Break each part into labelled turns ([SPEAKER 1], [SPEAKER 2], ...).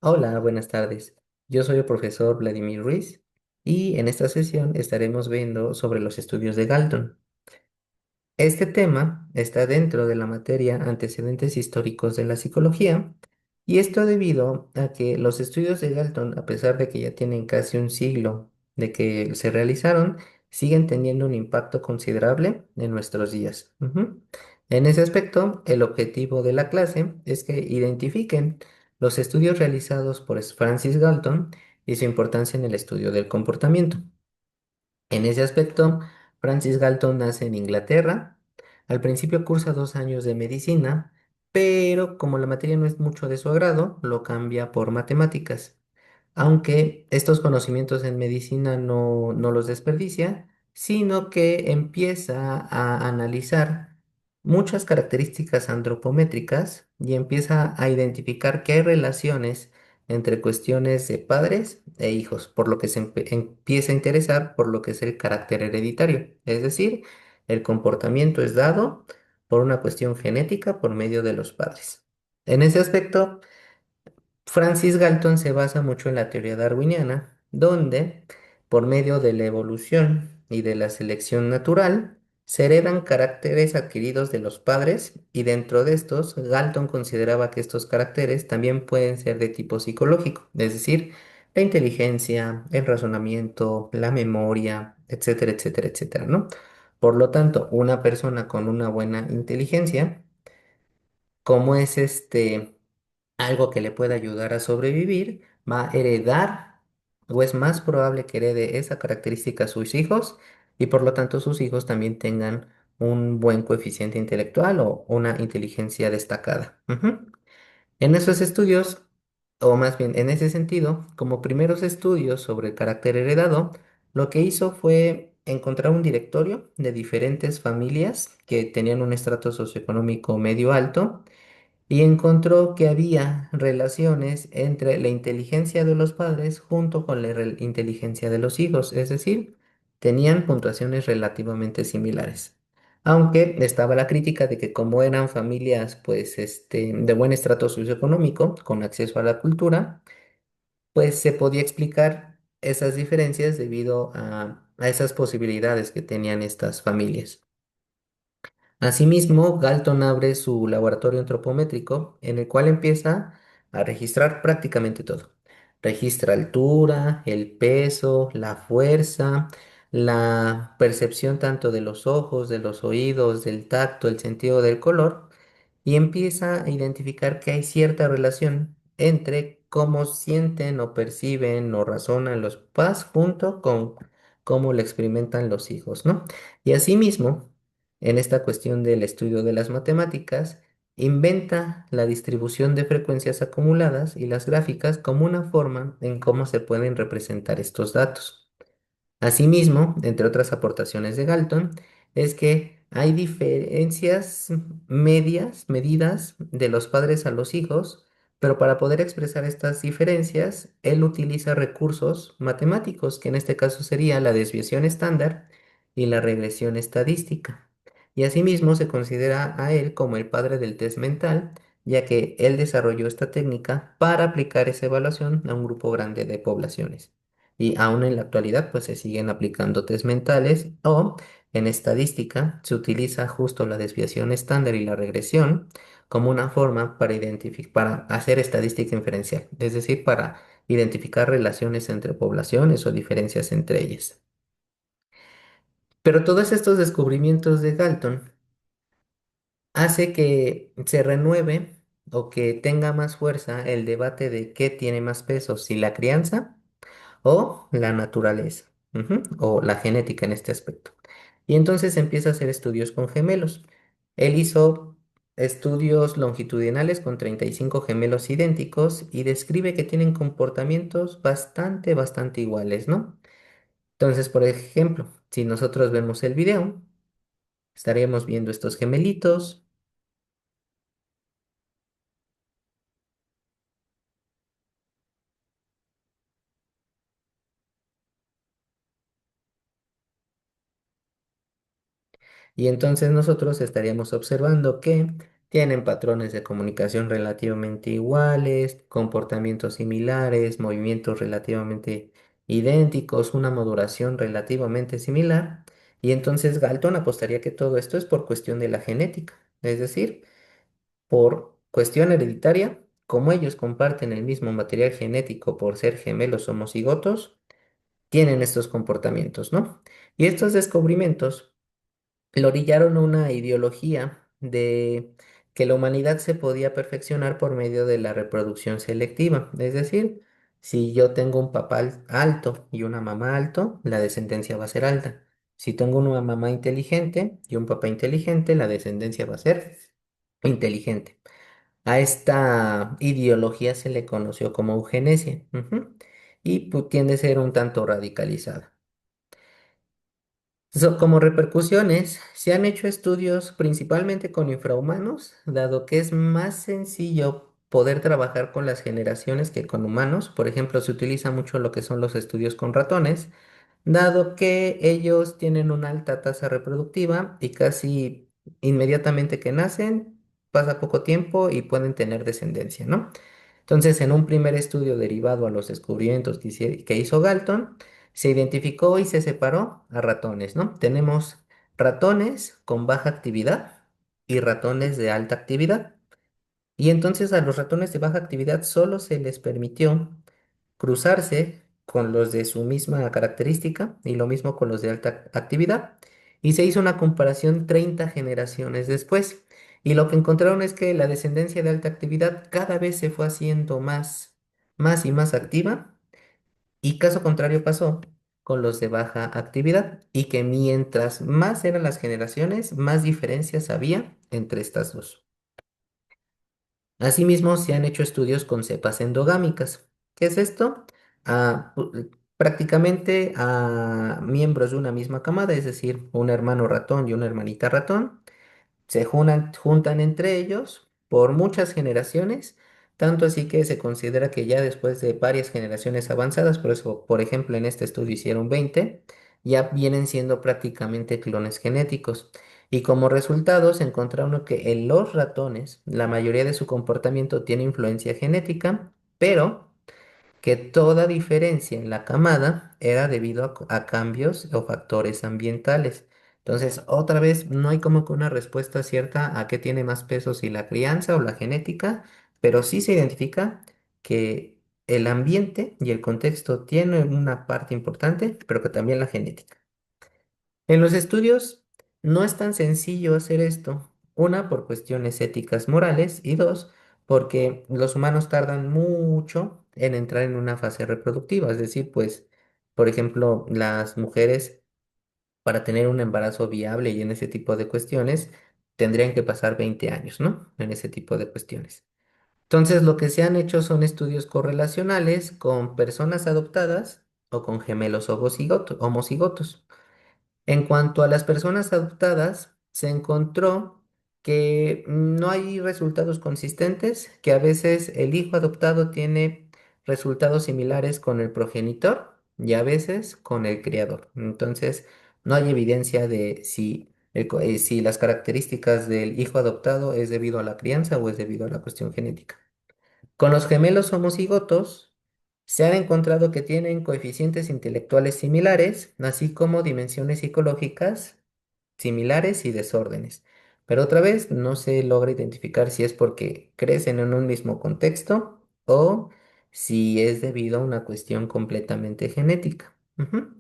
[SPEAKER 1] Hola, buenas tardes. Yo soy el profesor Vladimir Ruiz y en esta sesión estaremos viendo sobre los estudios de Galton. Este tema está dentro de la materia Antecedentes históricos de la psicología y esto debido a que los estudios de Galton, a pesar de que ya tienen casi un siglo de que se realizaron, siguen teniendo un impacto considerable en nuestros días. En ese aspecto, el objetivo de la clase es que identifiquen los estudios realizados por Francis Galton y su importancia en el estudio del comportamiento. En ese aspecto, Francis Galton nace en Inglaterra. Al principio cursa 2 años de medicina, pero como la materia no es mucho de su agrado, lo cambia por matemáticas. Aunque estos conocimientos en medicina no los desperdicia, sino que empieza a analizar muchas características antropométricas y empieza a identificar que hay relaciones entre cuestiones de padres e hijos, por lo que se empieza a interesar por lo que es el carácter hereditario, es decir, el comportamiento es dado por una cuestión genética por medio de los padres. En ese aspecto, Francis Galton se basa mucho en la teoría darwiniana, donde, por medio de la evolución y de la selección natural, se heredan caracteres adquiridos de los padres y dentro de estos, Galton consideraba que estos caracteres también pueden ser de tipo psicológico, es decir, la inteligencia, el razonamiento, la memoria, etcétera, etcétera, etcétera, ¿no? Por lo tanto, una persona con una buena inteligencia, como es algo que le pueda ayudar a sobrevivir, va a heredar o es más probable que herede esa característica a sus hijos y por lo tanto sus hijos también tengan un buen coeficiente intelectual o una inteligencia destacada. En esos estudios, o más bien en ese sentido, como primeros estudios sobre el carácter heredado, lo que hizo fue encontrar un directorio de diferentes familias que tenían un estrato socioeconómico medio alto y encontró que había relaciones entre la inteligencia de los padres junto con la inteligencia de los hijos, es decir, tenían puntuaciones relativamente similares. Aunque estaba la crítica de que como eran familias pues de buen estrato socioeconómico, con acceso a la cultura, pues se podía explicar esas diferencias debido a esas posibilidades que tenían estas familias. Asimismo, Galton abre su laboratorio antropométrico en el cual empieza a registrar prácticamente todo. Registra altura, el peso, la fuerza, la percepción tanto de los ojos, de los oídos, del tacto, el sentido del color y empieza a identificar que hay cierta relación entre cómo sienten o perciben o razonan los papás junto con cómo lo experimentan los hijos, ¿no? Y asimismo, en esta cuestión del estudio de las matemáticas, inventa la distribución de frecuencias acumuladas y las gráficas como una forma en cómo se pueden representar estos datos. Asimismo, entre otras aportaciones de Galton, es que hay diferencias medidas de los padres a los hijos, pero para poder expresar estas diferencias, él utiliza recursos matemáticos, que en este caso sería la desviación estándar y la regresión estadística. Y asimismo se considera a él como el padre del test mental, ya que él desarrolló esta técnica para aplicar esa evaluación a un grupo grande de poblaciones. Y aún en la actualidad, pues se siguen aplicando test mentales o en estadística se utiliza justo la desviación estándar y la regresión como una forma para para hacer estadística inferencial, es decir, para identificar relaciones entre poblaciones o diferencias entre ellas. Pero todos estos descubrimientos de Galton hace que se renueve o que tenga más fuerza el debate de qué tiene más peso, si la crianza o la naturaleza, o la genética en este aspecto. Y entonces empieza a hacer estudios con gemelos. Él hizo estudios longitudinales con 35 gemelos idénticos y describe que tienen comportamientos bastante iguales, ¿no? Entonces, por ejemplo, si nosotros vemos el video, estaríamos viendo estos gemelitos. Y entonces nosotros estaríamos observando que Tienen patrones de comunicación relativamente iguales, comportamientos similares, movimientos relativamente idénticos, una modulación relativamente similar. Y entonces Galton apostaría que todo esto es por cuestión de la genética, es decir, por cuestión hereditaria, como ellos comparten el mismo material genético por ser gemelos homocigotos, tienen estos comportamientos, ¿no? Y estos descubrimientos lo orillaron a una ideología de que la humanidad se podía perfeccionar por medio de la reproducción selectiva. Es decir, si yo tengo un papá alto y una mamá alto, la descendencia va a ser alta. Si tengo una mamá inteligente y un papá inteligente, la descendencia va a ser inteligente. A esta ideología se le conoció como eugenesia, ujú, y tiende a ser un tanto radicalizada. Como repercusiones, se han hecho estudios principalmente con infrahumanos, dado que es más sencillo poder trabajar con las generaciones que con humanos. Por ejemplo, se utiliza mucho lo que son los estudios con ratones, dado que ellos tienen una alta tasa reproductiva y casi inmediatamente que nacen, pasa poco tiempo y pueden tener descendencia, ¿no? Entonces, en un primer estudio derivado a los descubrimientos que hizo Galton, se identificó y se separó a ratones, ¿no? Tenemos ratones con baja actividad y ratones de alta actividad. Y entonces a los ratones de baja actividad solo se les permitió cruzarse con los de su misma característica y lo mismo con los de alta actividad. Y se hizo una comparación 30 generaciones después. Y lo que encontraron es que la descendencia de alta actividad cada vez se fue haciendo más y más activa. Y caso contrario pasó con los de baja actividad. Y que mientras más eran las generaciones, más diferencias había entre estas dos. Asimismo, se han hecho estudios con cepas endogámicas. ¿Qué es esto? Prácticamente a miembros de una misma camada, es decir, un hermano ratón y una hermanita ratón, se juntan entre ellos por muchas generaciones, tanto así que se considera que ya después de varias generaciones avanzadas, por eso, por ejemplo, en este estudio hicieron 20, ya vienen siendo prácticamente clones genéticos. Y como resultado se encontraron que en los ratones la mayoría de su comportamiento tiene influencia genética, pero que toda diferencia en la camada era debido a cambios o factores ambientales. Entonces, otra vez, no hay como que una respuesta cierta a qué tiene más peso, si la crianza o la genética, pero sí se identifica que el ambiente y el contexto tienen una parte importante, pero que también la genética. En los estudios no es tan sencillo hacer esto. Una, por cuestiones éticas morales y dos, porque los humanos tardan mucho en entrar en una fase reproductiva. Es decir, pues, por ejemplo, las mujeres para tener un embarazo viable y en ese tipo de cuestiones tendrían que pasar 20 años, ¿no? En ese tipo de cuestiones. Entonces, lo que se han hecho son estudios correlacionales con personas adoptadas o con gemelos homocigotos. En cuanto a las personas adoptadas, se encontró que no hay resultados consistentes, que a veces el hijo adoptado tiene resultados similares con el progenitor y a veces con el criador. Entonces, no hay evidencia de si las características del hijo adoptado es debido a la crianza o es debido a la cuestión genética. Con los gemelos homocigotos se han encontrado que tienen coeficientes intelectuales similares, así como dimensiones psicológicas similares y desórdenes. Pero otra vez no se logra identificar si es porque crecen en un mismo contexto o si es debido a una cuestión completamente genética. Ujú.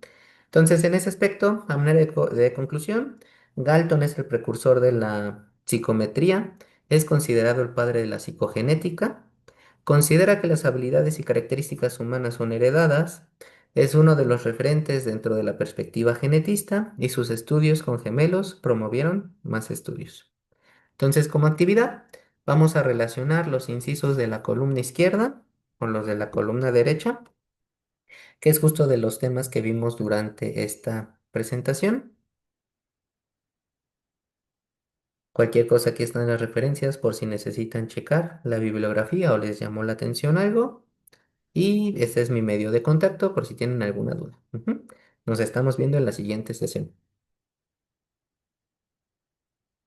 [SPEAKER 1] Entonces, en ese aspecto, a manera de conclusión, Galton es el precursor de la psicometría, es considerado el padre de la psicogenética, considera que las habilidades y características humanas son heredadas, es uno de los referentes dentro de la perspectiva genetista y sus estudios con gemelos promovieron más estudios. Entonces, como actividad, vamos a relacionar los incisos de la columna izquierda con los de la columna derecha, que es justo de los temas que vimos durante esta presentación. Cualquier cosa aquí están las referencias por si necesitan checar la bibliografía o les llamó la atención algo. Y este es mi medio de contacto por si tienen alguna duda. Ujú. Nos estamos viendo en la siguiente sesión.